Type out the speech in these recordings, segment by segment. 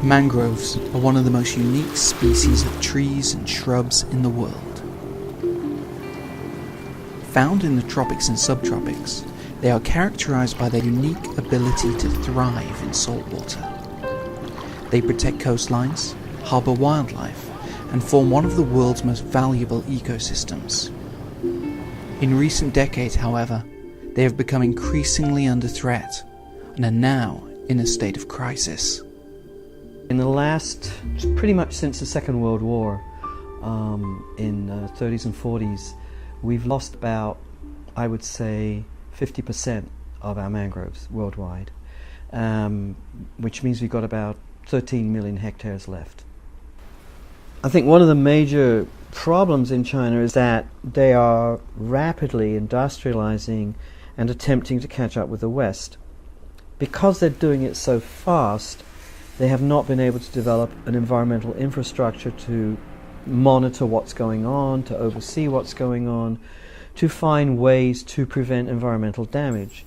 Mangroves are one of the most unique species of trees and shrubs in the world. Found in the tropics and subtropics, they are characterized by their unique ability to thrive in saltwater. They protect coastlines, harbor wildlife, and form one of the world's most valuable ecosystems. In recent decades, however, they have become increasingly under threat and are now in a state of crisis. In the last, pretty much since the Second World War, in the 30s and 40s, we've lost about, I would say, 50% of our mangroves worldwide, which means we've got about 13 million hectares left. I think one of the major problems in China is that they are rapidly industrializing and attempting to catch up with the West. Because they're doing it so fast, they have not been able to develop an environmental infrastructure to monitor what's going on, to oversee what's going on, to find ways to prevent environmental damage.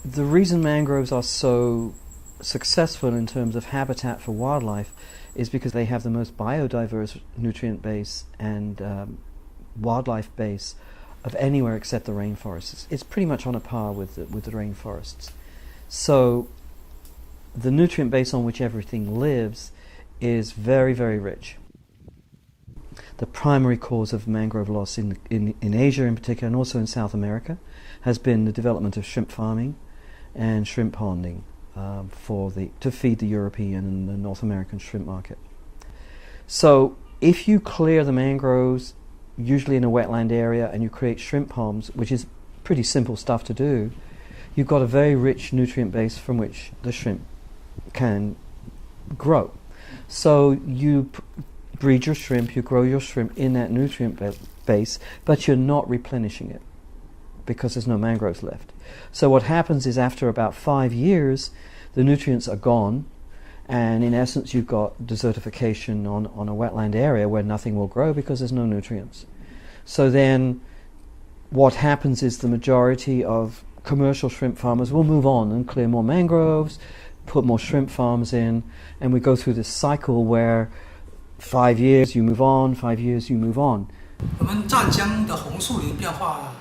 The reason mangroves are so successful in terms of habitat for wildlife is because they have the most biodiverse nutrient base and wildlife base of anywhere except the rainforests. It's pretty much on a par with the rainforests. So the nutrient base on which everything lives is very, very rich. The primary cause of mangrove loss in Asia in particular, and also in South America, has been the development of shrimp farming and shrimp ponding to feed the European and the North American shrimp market. So if you clear the mangroves, usually in a wetland area, and you create shrimp ponds, which is pretty simple stuff to do, you've got a very rich nutrient base from which the shrimp can grow. So you breed your shrimp, you grow your shrimp in that nutrient base, but you're not replenishing it because there's no mangroves left. So what happens is after about 5 years, the nutrients are gone, and in essence you've got desertification on a wetland area where nothing will grow because there's no nutrients. So then what happens is the majority of commercial shrimp farmers will move on and clear more mangroves, put more shrimp farms in, and we go through this cycle where 5 years you move on, 5 years you move on. 我们湛江的红树林变化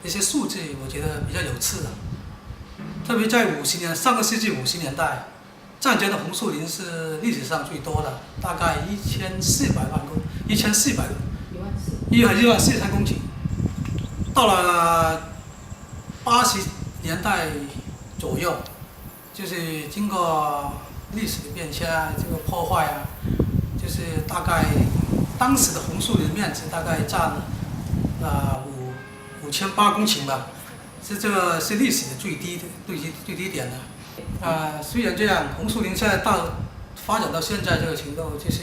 一些数据，我觉得比较有趣的。特别在上个世纪50年代，湛江的红树林是历史上最多的，大概1,400公顷。到了80年代左右，就是经过历史的变迁，这个破坏啊，就是大概当时的红树林面积大概占5800公顷吧，这个是历史的最低点的。虽然这样，红树林现在发展到现在这个程度，就是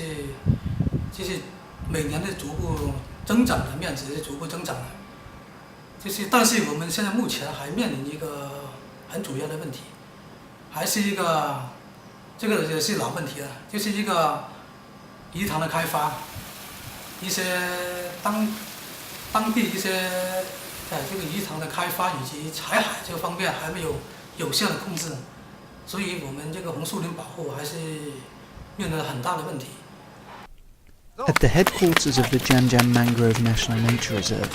每年的逐步增长的面积是逐步增长的，但是我们现在目前还面临一个很主要的问题，还是一个这个也是老问题了，就是一个鱼塘的开发，一些当地一些这个鱼塘的开发以及采海这个方面还没有有效的控制，所以我们这个红树林保护还是面临很大的问题。At the headquarters of the Jianjiang Mangrove National Nature Reserve,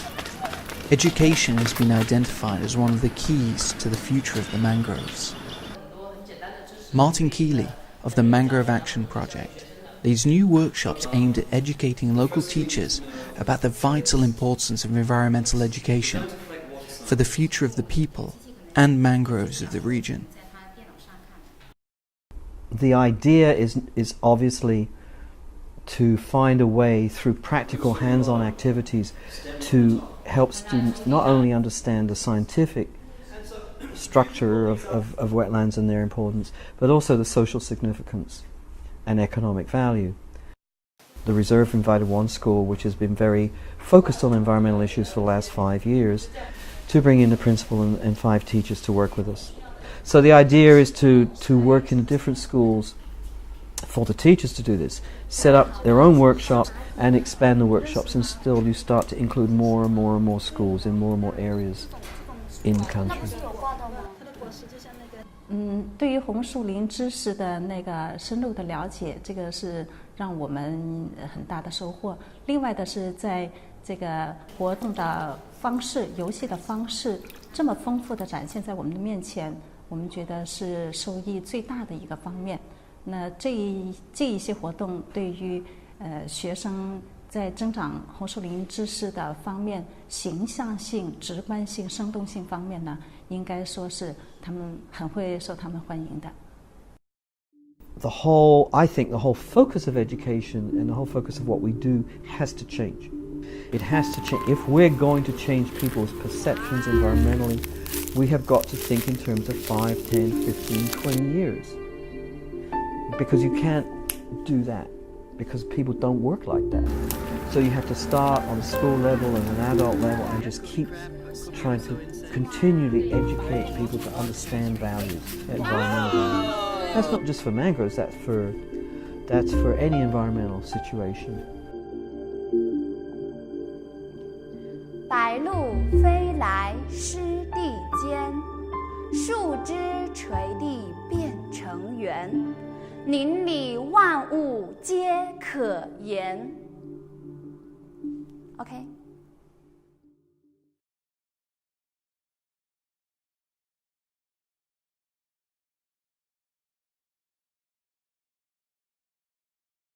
education has been identified as one of the keys to the future of the mangroves. Martin Keeley of the Mangrove Action Project leads new workshops aimed at educating local teachers about the vital importance of environmental education for the future of the people and mangroves of the region. The idea is obviously to find a way through practical hands-on activities to help students not only understand the scientific structure of wetlands and their importance, but also the social significance and economic value. The reserve invited one school which has been very focused on environmental issues for the last 5 years to bring in the principal and 5 teachers to work with us. So the idea is to work in different schools for the teachers to do this, set up their own workshop and expand the workshops, and still you start to include more and more and more schools in more and more areas in the country. 对于红树林知识的那个深入的了解，这个是让我们很大的收获。另外的是，在这个活动的方式、游戏的方式这么丰富的展现在我们的面前，我们觉得是收益最大的一个方面。那这一些活动对于学生在增长红树林知识的方面，形象性、直观性、生动性方面呢，应该说是他们很会受他们欢迎的。I think the whole focus of education and the whole focus of what we do has to change. It has to change. If we're going to change people's perceptions environmentally, we have got to think in terms of 5, 10, 15, 20 years. Because you can't do that, because people don't work like that. So you have to start on a school level and an adult level and just keep trying to continually educate people to understand values, environmental values. That's not just for mangroves, that's for any environmental situation. 白鹭飞来湿地间，树枝垂地变成圆，林里万物皆可言。OK。